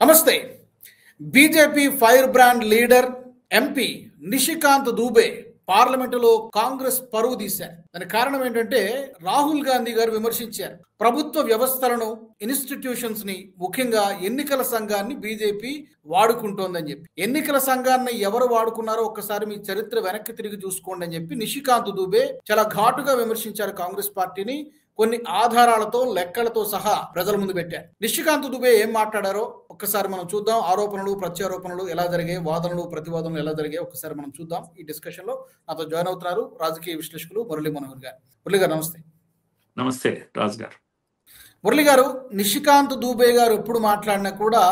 నమస్తే. BJP fire brand leader MP Nishikant Dubey పార్లమెంటులో కాంగ్రెస్ పరువు తీశారు. దానికి కారణం ఏంటంటే రాహుల్ గాంధీ గారు విమర్శించారు. ప్రభుత్వ వ్యవస్థలను, ఇన్స్టిట్యూషన్స్ ని, ముఖ్యంగా ఎన్నికల సంఘాన్ని బీజేపీ వాడుకుంటోందని చెప్పి, ఎన్నికల సంఘాన్ని ఎవరు వాడుకున్నారో ఒక్కసారి మీ చరిత్ర వెనక్కి తిరిగి చూసుకోండి అని చెప్పి నిషికాంత్ దూబే చాలా ఘాటుగా విమర్శించారు కాంగ్రెస్ పార్టీని. కొన్ని ఆధారాలతో, లెక్కలతో సహా ప్రజల ముందు పెట్టారు. నిషికాంత్ దుబే ఏం మాట్లాడారో ఒక్కసారి మనం చూద్దాం. ఆరోపణలు, ప్రత్యారోపణలు ఎలా జరిగాయి, వాదనలు, ప్రతివాదనలు ఎలా జరిగాయి ఒక్కసారి మనం చూద్దాం. ఈ డిస్కషన్ లో నాతో జాయిన్ అవుతున్నారు రాజకీయ విశ్లేషకులు మురళీ మనోహర్ గారు. మురళి గారు నమస్తే. నమస్తే రాజు గారు. మురళి గారు, నిషికాంత్ దూబే గారు ఎప్పుడు మాట్లాడినా కూడా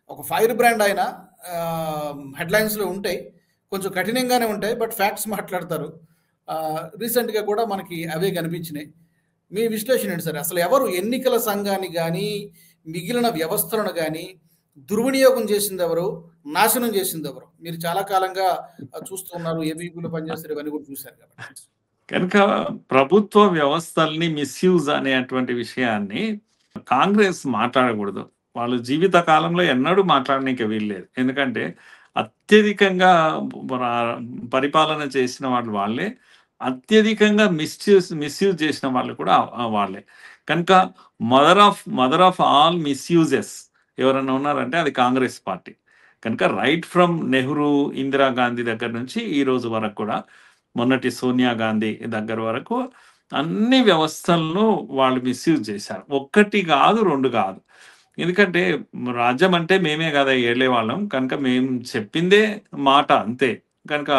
ఒక ఫైర్ బ్రాండ్ ఆయన హెడ్లైన్స్ లో ఉంటాయి, కొంచెం కఠినంగానే ఉంటాయి, బట్ ఫ్యాక్ట్స్ మాట్లాడతారు. రీసెంట్ గా కూడా మనకి అవే కనిపించినాయి. మీ విశ్లేషణ ఏంటి సార్? అసలు ఎవరు ఎన్నికల సంఘాన్ని కానీ, మిగిలిన వ్యవస్థలను కానీ దుర్వినియోగం చేసింది ఎవరు, నాశనం చేసింది ఎవరు? మీరు చాలా కాలంగా చూస్తూ ఉన్నారు, ఏబీపీలో పనిచేస్తారు, ఇవన్నీ కూడా చూశారు కాబట్టి. కనుక ప్రభుత్వ వ్యవస్థల్ని మిస్యూజ్ అనేటువంటి విషయాన్ని కాంగ్రెస్ మాట్లాడకూడదు. వాళ్ళు జీవిత కాలంలో ఎన్నడూ మాట్లాడనీకి వీల్లేదు. ఎందుకంటే అత్యధికంగా పరిపాలన చేసిన వాళ్ళు వాళ్ళే, అత్యధికంగా మిస్యూజ్ చేసిన వాళ్ళు కూడా వాళ్ళే. కనుక మదర్ ఆఫ్ ఆల్ మిస్యూజెస్ ఎవరైనా ఉన్నారంటే అది కాంగ్రెస్ పార్టీ. కనుక రైట్ ఫ్రమ్ నెహ్రూ, ఇందిరాగాంధీ దగ్గర నుంచి ఈ రోజు వరకు కూడా, మొన్నటి సోనియా గాంధీ దగ్గర వరకు అన్ని వ్యవస్థలను వాళ్ళు మిస్యూజ్ చేశారు. ఒక్కటి కాదు, రెండు కాదు. ఎందుకంటే రాజ్యం అంటే మేమే కదా ఏళ్ళే వాళ్ళం, కనుక మేము చెప్పిందే మాట అంతే. కనుక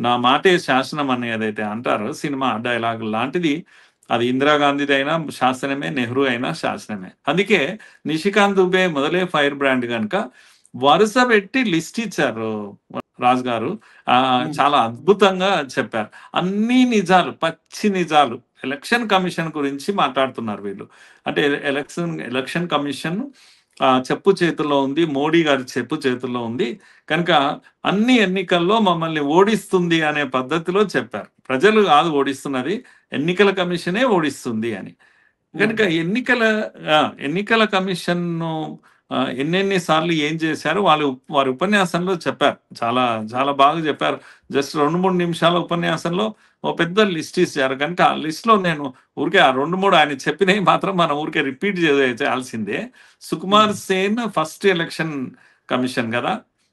నా మాటే శాసనం అని ఏదైతే అంటారో సినిమా డైలాగ్ లాంటిది, అది ఇందిరాగాంధీది అయినా శాసనమే, నెహ్రూ అయినా శాసనమే. అందుకే నిషికాంత్ దుబే మొదలే ఫైర్ బ్రాండ్ కనుక వరుస పెట్టి లిస్ట్ ఇచ్చారు రాజు గారు. చాలా అద్భుతంగా చెప్పారు. అన్ని నిజాలు, పచ్చి నిజాలు. ఎలక్షన్ కమిషన్ గురించి మాట్లాడుతున్నారు వీళ్ళు. అంటే ఎలక్షన్ కమిషన్ చెప్పు చేతుల్లో ఉంది, మోడీ గారి చెప్పు చేతుల్లో ఉంది, కనుక అన్ని ఎన్నికల్లో మమ్మల్ని ఓడిస్తుంది అనే పద్ధతిలో చెప్పారు. ప్రజలు కాదు ఓడిస్తున్నది, ఎన్నికల కమిషనే ఓడిస్తుంది అని. కనుక ఎన్నికల కమిషన్ ఎన్నెన్ని సార్లు ఏం చేశారు వారి ఉపన్యాసంలో చెప్పారు. చాలా చాలా బాగా చెప్పారు. జస్ట్ 2-3 నిమిషాల ఉపన్యాసంలో ఓ పెద్ద లిస్ట్ ఇచ్చారు. కనుక ఆ లిస్ట్ లో నేను ఊరికే ఆ 2-3 ఆయన చెప్పినవి మాత్రం మనం ఊరికే రిపీట్ చేయాల్సిందే. Sukumar Sen first election commission కదా,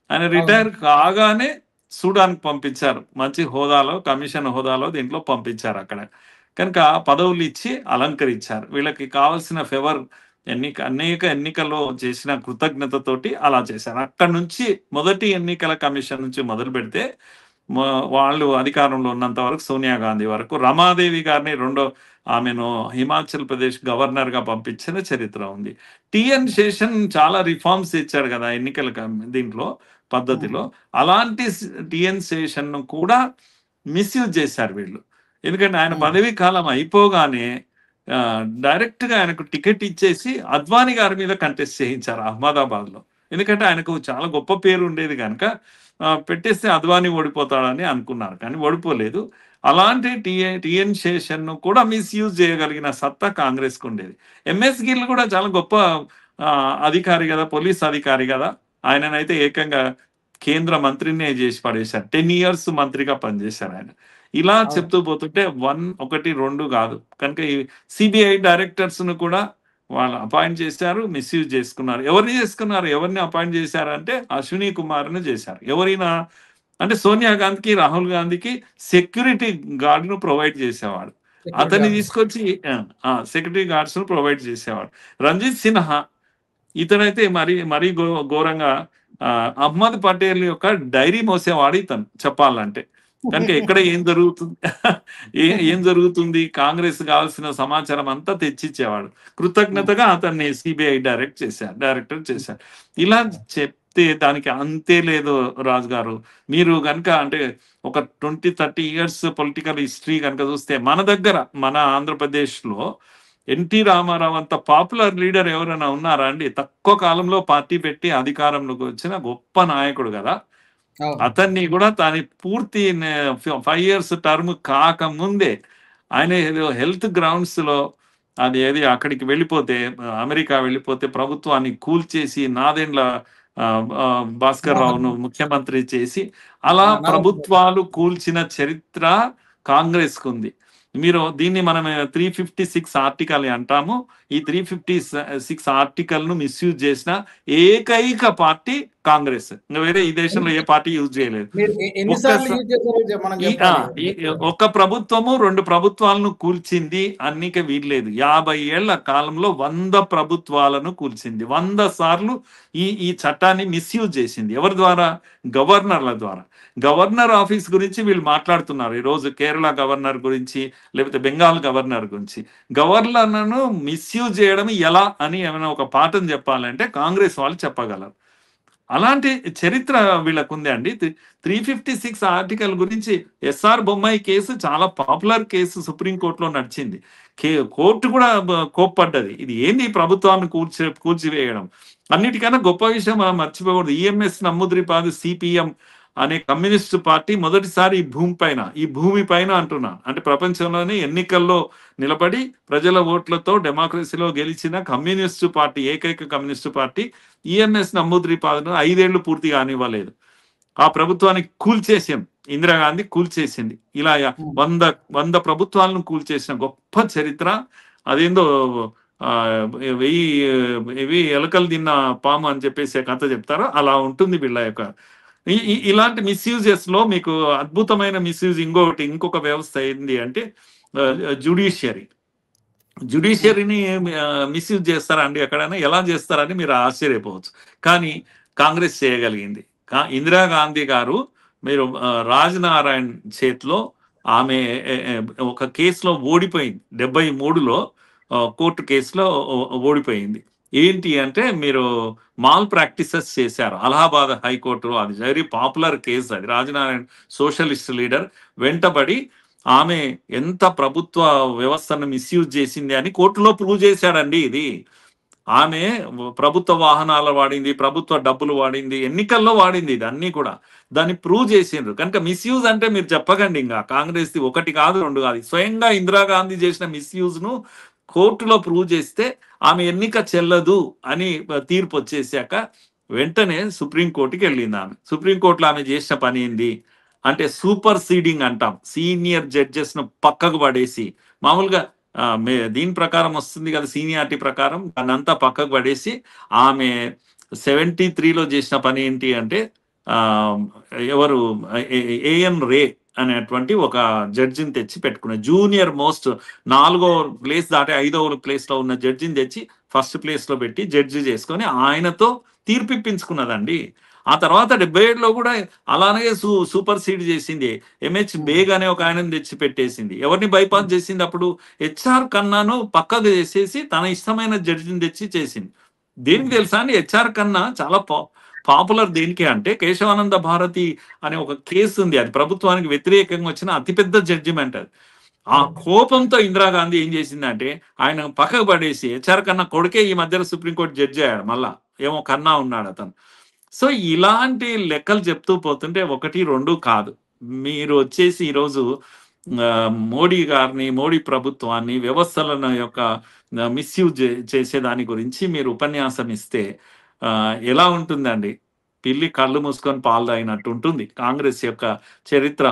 ఆయన రిటైర్ కాగానే సూడాన్కి పంపించారు. మంచి హోదాలో, కమిషన్ హోదాలో దీంట్లో పంపించారు అక్కడ. కనుక పదవులు ఇచ్చి అలంకరించారు. వీళ్ళకి కావాల్సిన ఫేవర్ అనేక ఎన్నికల్లో చేసిన కృతజ్ఞతతోటి అలా చేశారు. అక్కడ నుంచి మొదటి ఎన్నికల కమిషన్ నుంచి మొదలు పెడితే వాళ్ళు అధికారంలో ఉన్నంత వరకు సోనియా గాంధీ వరకు, రమాదేవి గారిని ఆమెను హిమాచల్ ప్రదేశ్ గవర్నర్ గా పంపించిన చరిత్ర ఉంది. టిఎన్ శేషన్ చాలా రిఫార్మ్స్ ఇచ్చాడు కదా ఎన్నికల దీంట్లో పద్ధతిలో. అలాంటి టిఎన్ శేషన్ ను కూడా మిస్యూజ్ చేశారు వీళ్ళు. ఎందుకంటే ఆయన పదవీ కాలం అయిపోగానే డైరెక్ట్ గా ఆయనకు టికెట్ ఇచ్చేసి అద్వానీ గారి మీద కంటెస్ట్ చేయించారు అహ్మదాబాద్ లో. ఎందుకంటే ఆయనకు చాలా గొప్ప పేరు ఉండేది కనుక పెట్టేస్తే అద్వానీ ఓడిపోతాడని అనుకున్నారు, కానీ ఓడిపోలేదు. అలాంటి టిఎన్ శేషన్ ను కూడా మిస్యూజ్ చేయగలిగిన సత్తా కాంగ్రెస్ కు ఉండేది. ఎంఎస్ గిల్ కూడా చాలా గొప్ప అధికారి కదా, పోలీస్ అధికారి కదా. ఆయననైతే ఏకంగా కేంద్ర మంత్రినే చేసి పడేశారు. 10 years మంత్రిగా పనిచేశారు ఆయన. ఇలా చెప్తూ పోతుంటే 1-2 కాదు. కనుక ఈ సిబిఐ డైరెక్టర్స్ ను కూడా వాళ్ళు అపాయింట్ చేశారు, మిస్యూజ్ చేసుకున్నారు. ఎవరిని అపాయింట్ చేశారంటే అశ్విని కుమార్ ను చేశారు. ఎవరైనా అంటే సోనియా గాంధీకి, రాహుల్ గాంధీకి సెక్యూరిటీ గార్డ్ ను ప్రొవైడ్ చేసేవాడు. అతన్ని తీసుకొచ్చి సెక్యూరిటీ గార్డ్స్ ను ప్రొవైడ్ చేసేవాడు. రంజిత్ సిన్హా ఇతనైతే మరీ ఘోరంగా అహ్మద్ పటేల్ యొక్క డైరీ మోసేవాడు ఇతను చెప్పాలంటే. కనుక ఎక్కడ ఏం జరుగుతుంది కాంగ్రెస్ కావాల్సిన సమాచారం అంతా తెచ్చిచ్చేవాడు. కృతజ్ఞతగా అతన్ని సిబిఐ డైరెక్టర్ చేశారు. ఇలా చెప్తే దానికి అంతే లేదు రాజు గారు. మీరు కనుక అంటే ఒక 20-30 years పొలిటికల్ హిస్టరీ కనుక చూస్తే మన ఆంధ్రప్రదేశ్ లో ఎన్టీ రామారావు అంత పాపులర్ లీడర్ ఎవరైనా ఉన్నారా అండి? తక్కువ కాలంలో పార్టీ పెట్టి అధికారంలోకి వచ్చిన గొప్ప నాయకుడు కదా. అతన్ని కూడా పూర్తి 5 years టర్మ్ కాకముందే ఆయన హెల్త్ గ్రౌండ్స్ లో అది ఏది అక్కడికి వెళ్ళిపోతే అమెరికా వెళ్ళిపోతే ప్రభుత్వాన్ని కూల్చేసి నాదెండ్ల భాస్కర్ రావును ముఖ్యమంత్రి చేసి అలా ప్రభుత్వాలు కూల్చిన చరిత్ర కాంగ్రెస్ కు ఉంది. మీరు దీన్ని మనం 356 ఆర్టికల్ అంటాము. ఈ 356 ఆర్టికల్ ను మిస్యూజ్ చేసిన ఏకైక పార్టీ కాంగ్రెస్. ఇంకా వేరే ఈ దేశంలో ఏ పార్టీ యూజ్ చేయలేదు. ఒక ప్రభుత్వము 2 ప్రభుత్వాలను కూల్చింది అన్నిక వీల్లేదు. 50 ఏళ్ల కాలంలో 100 ప్రభుత్వాలను కూల్చింది. 100 సార్లు ఈ చట్టాన్ని మిస్యూజ్ చేసింది. ఎవరి ద్వారా? గవర్నర్ల ద్వారా. గవర్నర్ ఆఫీస్ గురించి వీళ్ళు మాట్లాడుతున్నారు ఈ రోజు. కేరళ గవర్నర్ గురించి, లేకపోతే బెంగాల్ గవర్నర్ గురించి. గవర్నర్లను మిస్యూజ్ చేయడం ఎలా అని ఏమైనా ఒక పాఠం చెప్పాలంటే కాంగ్రెస్ వాళ్ళు చెప్పగలరు. అలాంటి చరిత్ర వీళ్ళకు ఉంది అండి. 356 ఆర్టికల్ గురించి ఎస్ఆర్ బొమ్మాయి కేసు చాలా పాపులర్ కేసు సుప్రీంకోర్టులో నడిచింది. కోర్టు కూడా కోప్పడ్డది. ఇది ఏంది ప్రభుత్వాన్ని కూల్చివేయడం. అన్నిటికన్నా గొప్ప విషయం మనం మర్చిపోకూడదు. ఈఎంఎస్ నమూద్రిపాదు సిపిఎం అనే కమ్యూనిస్టు పార్టీ మొదటిసారి ఈ భూమి పైన అంటున్నా, అంటే ప్రపంచంలోనే ఎన్నికల్లో నిలబడి ప్రజల ఓట్లతో డెమోక్రసీలో గెలిచిన కమ్యూనిస్టు పార్టీ, ఏకైక కమ్యూనిస్టు పార్టీ ఈఎంఎస్ నమూద్రిపాదును 5 ఏళ్లు పూర్తి కానివ్వలేదు. ఆ ప్రభుత్వాన్ని కూల్చేసాం. ఇందిరాగాంధీ కూల్చేసింది. ఇలా 100 ప్రభుత్వాలను కూల్చేసిన గొప్ప చరిత్ర. అదేందో 1000 ఎలకలు తిన్న పాము అని చెప్పేసి కథ చెప్తారో అలా ఉంటుంది వీళ్ళ యొక్క ఇలాంటి మిస్యూజెస్ లో. మీకు అద్భుతమైన మిస్యూజ్ ఇంకొక వ్యవస్థ ఏంది అంటే జ్యుడిషియరీని మిస్యూజ్ చేస్తారా అండి ఎక్కడైనా? ఎలా చేస్తారని మీరు ఆశ్చర్యపోవచ్చు. కానీ కాంగ్రెస్ చేయగలిగింది. ఇందిరాగాంధీ గారు, మీరు రాజనారాయణ్ చేతిలో ఆమె ఒక కేసులో ఓడిపోయింది. 73లో కోర్టు కేసులో ఓడిపోయింది. ఏంటి అంటే మీరు మాల్ ప్రాక్టీసెస్ చేశారు అలహాబాద్ హైకోర్టులో. అది వెరీ పాపులర్ కేసు. అది రాజనారాయణ సోషలిస్ట్ లీడర్ వెంటబడి ఆమె ఎంత ప్రభుత్వ వ్యవస్థను మిస్యూజ్ చేసింది అని కోర్టులో ప్రూవ్ చేశాడండి. ఇది ఆమె ప్రభుత్వ వాహనాలు వాడింది, ప్రభుత్వ డబ్బులు వాడింది, ఎన్నికల్లో వాడింది. ఇది అన్ని కూడా దాన్ని ప్రూవ్ చేసిండ్రు. కనుక మిస్యూజ్ అంటే మీరు చెప్పకండి. ఇంకా కాంగ్రెస్ 1 కాదు 2 కాదు. స్వయంగా ఇందిరాగాంధీ చేసిన మిస్యూజ్ ను కోర్టులో ప్రూవ్ చేస్తే ఆమె ఎన్నిక చెల్లదు అని తీర్పు వచ్చేసాక వెంటనే సుప్రీంకోర్టుకి వెళ్ళింది ఆమె. సుప్రీంకోర్టులో ఆమె చేసిన పని ఏంది అంటే సూపర్ సీడింగ్ అంటాం. సీనియర్ జడ్జెస్ ను పక్కకు పడేసి, మామూలుగా దీని ప్రకారం వస్తుంది కదా సీనియారిటీ ప్రకారం, దాన్నంతా పక్కకు పడేసి ఆమె 73లో చేసిన పని ఏంటి అంటే ఎవరు ఏఎన్ రే అనేటువంటి ఒక జడ్జిని తెచ్చి పెట్టుకున్నారు. జూనియర్ మోస్ట్ 4వ ప్లేస్ దాటి 5వ ప్లేస్ లో ఉన్న జడ్జిని తెచ్చి ఫస్ట్ ప్లేస్ లో పెట్టి జడ్జి చేసుకొని ఆయనతో తీర్పిప్పించుకున్నదండి. ఆ తర్వాత 77లో కూడా అలానే సూపర్ సీడ్ చేసింది. ఎంహెచ్ బేగ్ అనే ఒక ఆయనను తెచ్చి పెట్టేసింది. ఎవరిని బైపాస్ చేసింది? అప్పుడు హెచ్ఆర్ ఖన్నాను పక్కకు చేసేసి తన ఇష్టమైన జడ్జిని తెచ్చి చేసింది. దేనికి తెలుసా అండి? హెచ్ఆర్ ఖన్నా చాలా పాపులర్ దేనికి అంటే కేశవానంద భారతి అనే ఒక కేసు ఉంది. అది ప్రభుత్వానికి వ్యతిరేకంగా వచ్చిన అతిపెద్ద జడ్జిమెంట్. అది ఆ కోపంతో ఇందిరాగాంధీ ఏం చేసిందంటే ఆయన పక్కకు పడేసి హెచ్ఆర్ ఖన్నా కొడుకే ఈ మధ్యలో సుప్రీంకోర్టు జడ్జి అయ్యాడు. మళ్ళా ఏమో ఖన్నా ఉన్నాడు అతను. సో ఇలాంటి లెక్కలు చెప్తూ పోతుంటే 1, 2 కాదు. మీరు వచ్చేసి ఈరోజు మోడీ గారిని, మోడీ ప్రభుత్వాన్ని, వ్యవస్థలను యొక్క మిస్యూజ్ చేసే దాని గురించి మీరు ఉపన్యాసం ఇస్తే ఎలా ఉంటుందండి? పిల్లి కళ్ళు మూసుకొని పాలు తాగినట్టు ఉంటుంది. కాంగ్రెస్ యొక్క చరిత్ర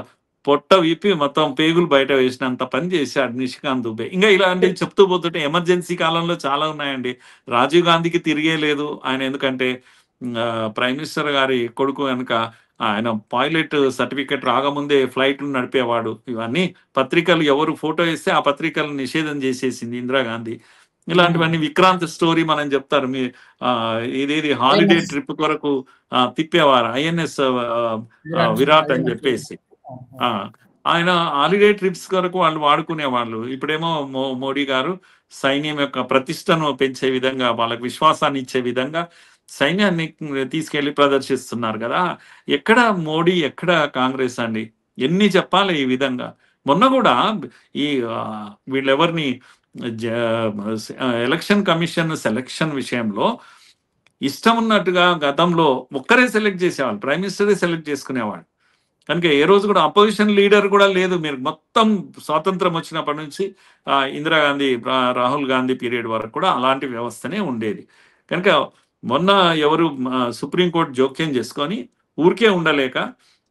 పొట్ట విప్పి మొత్తం పేగులు బయట వేసినంత పని చేశాడు నిషికాంత్ దుబే. ఇంకా ఇలాంటివి చెప్తూ పోతుంటే ఎమర్జెన్సీ కాలంలో చాలా ఉన్నాయండి. రాజీవ్ గాంధీకి తిరిగే లేదు ఆయన, ఎందుకంటే ప్రైమ్ మినిస్టర్ గారి కొడుకు కనుక ఆయన పైలట్ సర్టిఫికెట్ రాకముందే ఫ్లైట్లు నడిపేవాడు. ఇవన్నీ పత్రికలు ఎవరు ఫోటో వేస్తే ఆ పత్రికలు నిషేధం చేసేసింది ఇందిరాగాంధీ. ఇలాంటివన్నీ విక్రాంత్ స్టోరీ మనం చెప్తారు. మీ ఇదేది హాలిడే ట్రిప్ కొరకు తిప్పేవారు ఐఎన్ఎస్ విరాట్ అని చెప్పేసి. ఆయన హాలిడే ట్రిప్స్ కొరకు వాళ్ళు వాడుకునేవాళ్ళు. ఇప్పుడేమో మోడీ గారు సైన్యం యొక్క ప్రతిష్టను పెంచే విధంగా, వాళ్ళకి విశ్వాసాన్ని ఇచ్చే విధంగా సైన్యాన్ని తీసుకెళ్లి ప్రదర్శిస్తున్నారు కదా. ఎక్కడ మోడీ, ఎక్కడ కాంగ్రెస్ అండి? ఎన్ని చెప్పాలి ఈ విధంగా? మొన్న కూడా ఈ వీళ్ళెవరిని ఎలక్షన్ కమిషన్ సెలక్షన్ విషయంలో ఇష్టం ఉన్నట్టుగా గతంలో ఒక్కరే సెలెక్ట్ చేసేవాళ్ళు, ప్రైమ్ మినిస్టరే సెలెక్ట్ చేసుకునేవాడు. కనుక ఏ రోజు కూడా అపోజిషన్ లీడర్ కూడా లేదు. మీరు మొత్తం స్వాతంత్రం వచ్చినప్పటి నుంచి ఇందిరాగాంధీ, రాహుల్ గాంధీ పీరియడ్ వరకు కూడా అలాంటి వ్యవస్థనే ఉండేది. కనుక మొన్న ఎవరు సుప్రీంకోర్టు జోక్యం చేసుకొని ఊరికే ఉండలేక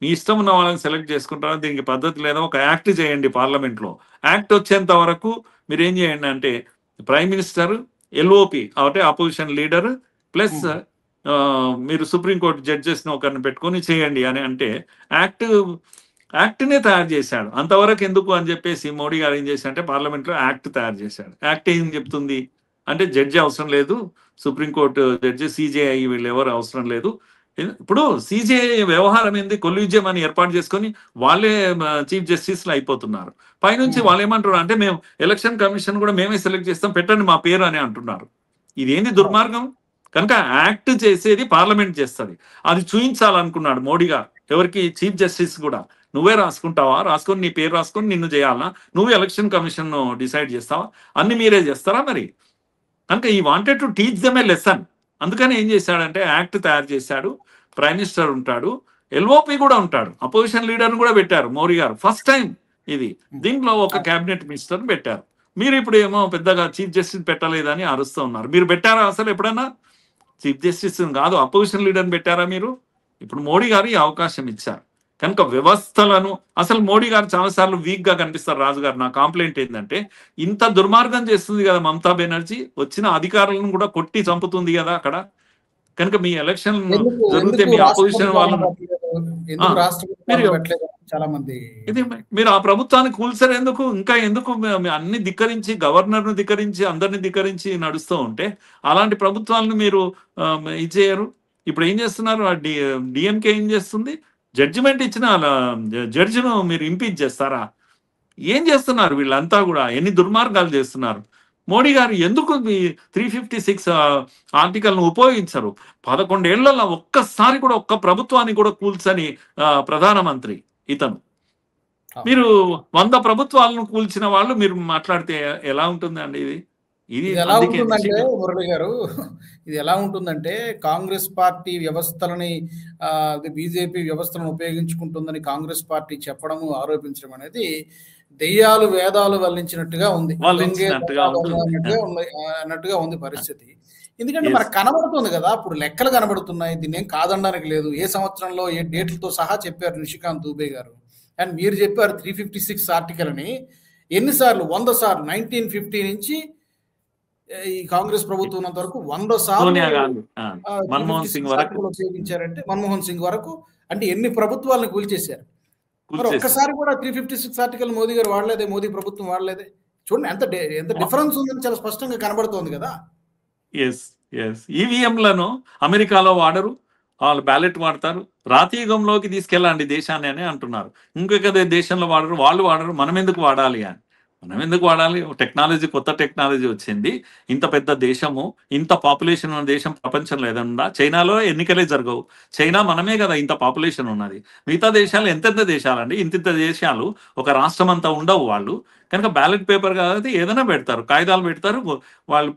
మీ ఇష్టం ఉన్న వాళ్ళని సెలెక్ట్ చేసుకుంటారో దీనికి పద్ధతి లేదా, ఒక యాక్ట్ చేయండి పార్లమెంట్లో. యాక్ట్ వచ్చేంత వరకు మీరు ఏం చేయండి అంటే ప్రైమ్ మినిస్టర్, ఎల్ఓపి అంటే అపోజిషన్ లీడర్ ప్లస్ మీరు సుప్రీంకోర్టు జడ్జెస్ని ఒకరిని పెట్టుకొని చేయండి అని అంటే యాక్ట్నే తయారు చేశాడు. అంతవరకు ఎందుకు అని చెప్పేసి మోడీ గారు ఏం చేశారంటే పార్లమెంట్లో యాక్ట్ తయారు చేశాడు. యాక్ట్ ఏం చెప్తుంది అంటే జడ్జి అవసరం లేదు, సుప్రీంకోర్టు జడ్జి, సిజేఐ వీళ్ళు ఎవరు అవసరం లేదు. ఇప్పుడు సిజేఐ వ్యవహారం ఏంది, కొల్యూజియం అని ఏర్పాటు చేసుకొని వాళ్ళే చీఫ్ జస్టిస్లు అయిపోతున్నారు. పైనుంచి వాళ్ళు ఏమంటారు అంటే మేము ఎలక్షన్ కమిషన్ కూడా మేమే సెలెక్ట్ చేస్తాం, పెట్టండి మా పేరు అని అంటున్నారు. ఇదేంది దుర్మార్గం? కనుక యాక్ట్ చేసేది పార్లమెంట్ చేస్తుంది. అది చూపించాలనుకున్నాడు మోడీ గారు. ఎవరికి? చీఫ్ జస్టిస్ కూడా నువ్వే రాసుకుంటావా, రాసుకొని నీ పేరు రాసుకొని నిన్ను చేయాలన్నా, నువ్వు ఎలక్షన్ కమిషన్ డిసైడ్ చేస్తావా, అన్ని మీరే చేస్తారా మరి? కనుక ఈ wanted to teach them A lesson. అందుకని ఏం చేశాడంటే యాక్ట్ తయారు చేశాడు. ప్రైమ్ మినిస్టర్ ఉంటాడు, ఎల్ఓపి కూడా ఉంటాడు, అపోజిషన్ లీడర్ని కూడా పెట్టారు మోడీ గారు. ఫస్ట్ టైం ఇది. దీంట్లో ఒక క్యాబినెట్ మినిస్టర్ని పెట్టారు. మీరు ఇప్పుడు ఏమో పెద్దగా చీఫ్ జస్టిస్ పెట్టలేదని అరుస్తూ ఉన్నారు. మీరు పెట్టారా అసలు ఎప్పుడన్నా? చీఫ్ జస్టిస్ కాదు, అపోజిషన్ లీడర్ని పెట్టారా మీరు? ఇప్పుడు మోడీ గారు ఈ అవకాశం ఇచ్చారు. కనుక వ్యవస్థలను అసలు మోడీ గారు చాలాసార్లు వీక్గా కనిపిస్తారు. రాజు గారు, నా కాంప్లైంట్ ఏంటంటే ఇంత దుర్మార్గం చేస్తుంది కదా మమతా బెనర్జీ, వచ్చిన అధికారులను కూడా కొట్టి చంపుతుంది కదా అక్కడ. కనుక మీ ఎలక్షన్ జరిగితే మీ అపోజిషన్ వాళ్ళను మీరు ఆ ప్రభుత్వాన్ని కూల్చారు ఎందుకు? ఇంకా ఎందుకు అన్ని ధిక్కరించి, గవర్నర్ను ధిక్కరించి, అందరిని ధిక్కరించి నడుస్తూ ఉంటే అలాంటి ప్రభుత్వాలను మీరు ఇది చేయరు. ఇప్పుడు ఏం చేస్తున్నారు? డిఎంకే ఏం చేస్తుంది? జడ్జిమెంట్ ఇచ్చిన జడ్జిను మీరు ఇంపీచ్ చేస్తారా? ఏం చేస్తున్నారు వీళ్ళంతా కూడా? ఎన్ని దుర్మార్గాలు చేస్తున్నారు? మోడీ గారు ఎందుకు 356 ఆర్టికల్ను ఉపయోగించరు? 11 ఏళ్లలో ఒక్కసారి కూడా ఒక్క ప్రభుత్వాన్ని కూడా కూల్చని ప్రధానమంత్రి ఇతను. మీరు 100 ప్రభుత్వాలను కూల్చిన వాళ్ళు మీరు మాట్లాడితే ఎలా ఉంటుందండి ఇది? ఇది ఎలా ఉంటుందంటే మురళి గారు, ఇది ఎలా ఉంటుందంటే కాంగ్రెస్ పార్టీ వ్యవస్థలని బీజేపీ వ్యవస్థలను ఉపయోగించుకుంటుందని కాంగ్రెస్ పార్టీ చెప్పడము, ఆరోపించడం అనేది దెయ్యాలు వేదాలు వల్లించినట్టుగా ఉంది, అన్నట్టుగా ఉంది పరిస్థితి. ఎందుకంటే మనకు కనబడుతుంది కదా, ఇప్పుడు లెక్కలు కనబడుతున్నాయి. దీన్ని ఏం కాదనడానికి లేదు. ఏ సంవత్సరంలో ఏ డేట్లతో సహా చెప్పారు నిషికాంత్ దూబే గారు. అండ్ మీరు చెప్పారు 356 ఆర్టికల్ అని. ఎన్నిసార్లు? 100 సార్లు. 1950 నుంచి ఈ కాంగ్రెస్ ప్రభుత్వం ఉన్నంత వరకు 100 సార్లు ఉపయోగించారంటే మన్మోహన్ సింగ్ వరకు. అంటే ఎన్ని ప్రభుత్వాలను కూల్చేశారు. మరి ఒక్కసారి కూడా 356 ఆర్టికల్ మోదీ గారు వాడలేదే, మోదీ ప్రభుత్వం వాడలేదే. చూడండి ఎంత డిఫరెన్స్ ఉందని చాలా స్పష్టంగా కనబడుతోంది కదా. ఈవీఎంలను అమెరికాలో వాడరు, వాళ్ళు బ్యాలెట్ వాడతారు. రాతీయుగంలోకి తీసుకెళ్ళండి దేశాన్ని అని అంటున్నారు. ఇంకొక దేశంలో వాడరు, వాళ్ళు వాడరు, మనం ఎందుకు వాడాలి అని. మనం ఎందుకు వాడాలి? టెక్నాలజీ, కొత్త టెక్నాలజీ వచ్చింది. ఇంత పెద్ద దేశము, ఇంత పాపులేషన్ ఉన్న దేశం ప్రపంచంలో ఏదన్నా. చైనాలో ఎన్నికలే జరగవు. చైనా మనమే కదా ఇంత పాపులేషన్ ఉన్నది. మిగతా దేశాలు ఎంతెంత దేశాలండి, ఇంత దేశాలు ఒక రాష్ట్రం అంతా ఉండవు వాళ్ళు. కనుక బ్యాలెట్ పేపర్ కాబట్టి ఏదైనా పెడతారు, కాగితాలు పెడతారు, వాళ్ళు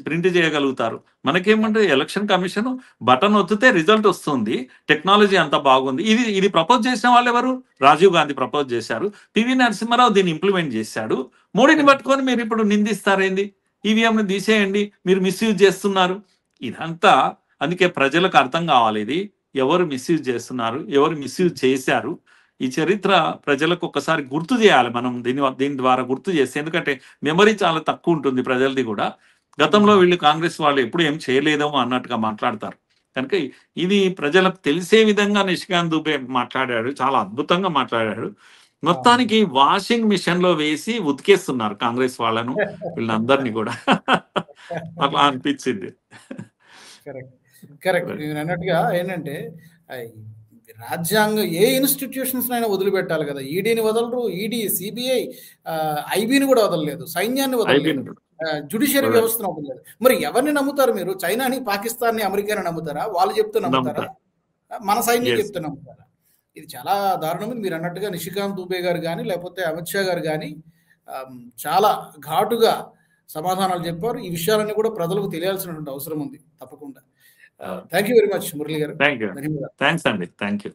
ప్రింట్ చేయగలుగుతారు. మనకేమంటే ఎలక్షన్ కమిషన్ బటన్ ఒత్తితే రిజల్ట్ వస్తుంది. టెక్నాలజీ అంతా బాగుంది. ఇది ప్రపోజ్ చేసిన వాళ్ళు ఎవరు? రాజీవ్ గాంధీ ప్రపోజ్ చేశారు. పివి నరసింహారావు దీన్ని ఇంప్లిమెంట్ చేశాడు. మోడీని పట్టుకొని మీరు ఇప్పుడు నిందిస్తారేంది? ఈవీఎంని తీసేయండి, మీరు మిస్యూజ్ చేస్తున్నారు. ఇదంతా అందుకే ప్రజలకు అర్థం కావాలి. ఇది ఎవరు మిస్యూజ్ చేస్తున్నారు, ఎవరు మిస్యూజ్ చేశారు. ఈ చరిత్ర ప్రజలకు ఒక్కసారి గుర్తు చేయాలి మనం. దీని ద్వారా గుర్తు చేస్తే, ఎందుకంటే మెమరీ చాలా తక్కువ ఉంటుంది ప్రజలది కూడా. గతంలో వీళ్ళు కాంగ్రెస్ వాళ్ళు ఎప్పుడు ఏం చేయలేదేమో అన్నట్టుగా మాట్లాడతారు. కనుక ఇది ప్రజలకు తెలిసే విధంగా నిషికాంత్ దూబే మాట్లాడాడు, చాలా అద్భుతంగా మాట్లాడాడు. మొత్తానికి వాషింగ్ మిషన్ లో వేసి ఉతికేస్తున్నారు కాంగ్రెస్ వాళ్ళను, వీళ్ళందరినీ కూడా. అట్లా అనిపించింది. కరెక్ట్. నేను అన్నట్టుగా ఏంటంటే రాజ్యాంగం ఏ ఇన్స్టిట్యూషన్స్ అయినా వదిలిపెట్టాలి కదా. ఈడీని వదలరు, ఈడీ, సిబిఐ, ఐబీని కూడా వదలలేదు, సైన్యాన్ని వదలలేదు, జ్యుడిషియరీ వ్యవస్థను వదలలేదు. మరి ఎవరిని నమ్ముతారు మీరు? చైనాని, పాకిస్తాన్ని, అమెరికాని నమ్ముతారా? వాళ్ళు చెప్తూ నమ్ముతారా? మన సైన్యం చెప్తూ నమ్ముతారా? ఇది చాలా దారుణం. మీరు అన్నట్టుగా నిషికాంత్ దూబే గారు కానీ లేకపోతే అమిత్ షా గారు కానీ చాలా ఘాటుగా సమాధానాలు చెప్పారు. ఈ విషయాలన్నీ కూడా ప్రజలకు తెలియాల్సినటువంటి అవసరం ఉంది తప్పకుండా. Thank you very much Murali గారు. థ్యాంక్స్ అండి. Thank you.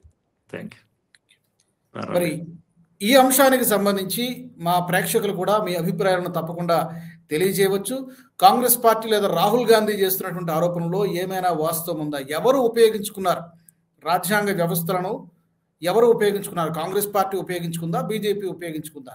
మరి ఈ అంశానికి సంబంధించి మా ప్రేక్షకులు కూడా మీ అభిప్రాయాలను తప్పకుండా తెలియజేయవచ్చు. కాంగ్రెస్ పార్టీ లేదా రాహుల్ గాంధీ చేస్తున్నటువంటి ఆరోపణలో ఏమైనా వాస్తవం ఉందా? ఎవరు ఉపయోగించుకున్నారు రాజ్యాంగ వ్యవస్థలను? ఎవరు ఉపయోగించుకున్నారు? కాంగ్రెస్ పార్టీ ఉపయోగించుకుందా, బీజేపీ ఉపయోగించుకుందా?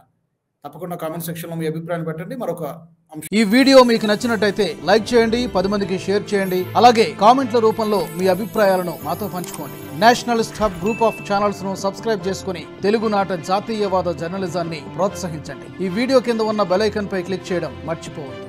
తప్పకుండా కామెంట్ సెక్షన్లో మీ అభిప్రాయాన్ని పెట్టండి. మరొక అంశం, ఈ వీడియో మీకు నచ్చినట్టయితే లైక్ చేయండి, 10 మందికి షేర్ చేయండి. అలాగే కామెంట్ల రూపంలో మీ అభిప్రాయాలను మాతో పంచుకోండి. Nationalist hub group of channels ను సబ్స్క్రైబ్ చేసుకుని తెలుగునాట జాతీయవాద జర్నలిజాన్ని ప్రోత్సహించండి. ఈ వీడియో కింద ఉన్న బెల్ ఐకాన్ పై క్లిక్ చేయడం మర్చిపోవద్దు.